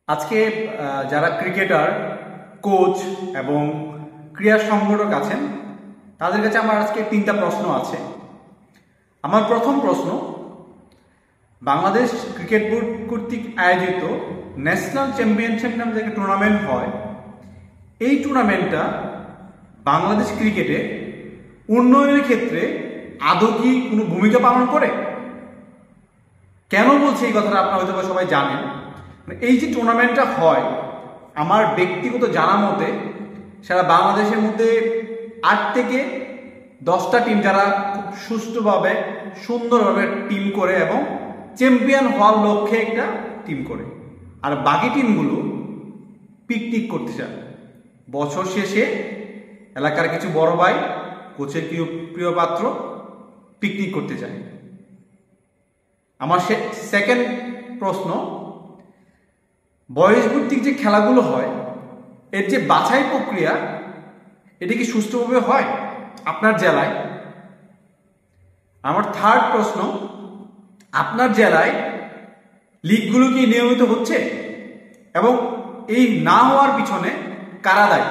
আজকে যারা cricketer, coach এবং ক্রীড়া সংগঠক আছেন তাদের কাছে আমার আজকে 3টা প্রশ্ন আছে। আমার প্রথম প্রশ্ন, বাংলাদেশ ক্রিকেট বোর্ড কর্তৃক আয়োজিত ন্যাশনাল চ্যাম্পিয়নশিপ নামে যে টুর্নামেন্ট হয়, এই টুর্নামেন্টটা বাংলাদেশ ক্রিকেটে উন্নয়নের ক্ষেত্রে আদৌ কি কোনো ভূমিকা পালন করে? কেন বলছি এই কথাটা আপনারা হয়তো সবাই জানেন। এই যে টুর্নামেন্টটা হয়, আমার ব্যক্তিগত জানা মতে সারা বাংলাদেশের মধ্যে 8 থেকে 10টা টিম যারা খুব সুষ্ঠুভাবে সুন্দরভাবে টিম করে এবং চ্যাম্পিয়ন হওয়ার লক্ষ্যে একটা টিম করে, আর বাকি টিমগুলো পিকনিক করতে চায়। বছর শেষে এলাকার কিছু বড় ভাই, কোচের কিছু প্রিয় পাত্র পিকনিক করতে চায়। আমার সেকেন্ড প্রশ্ন, বয়সভিত্তিক যে খেলাগুলো হয় এর যে বাছাই প্রক্রিয়া, এটা কি সুষ্ঠুভাবে হয় আপনার জেলায়? আমার থার্ড প্রশ্ন, আপনার জেলায় লিগগুলো কি নিয়মিত হচ্ছে এবং এই না হওয়ার পিছনে কারা দায়ী?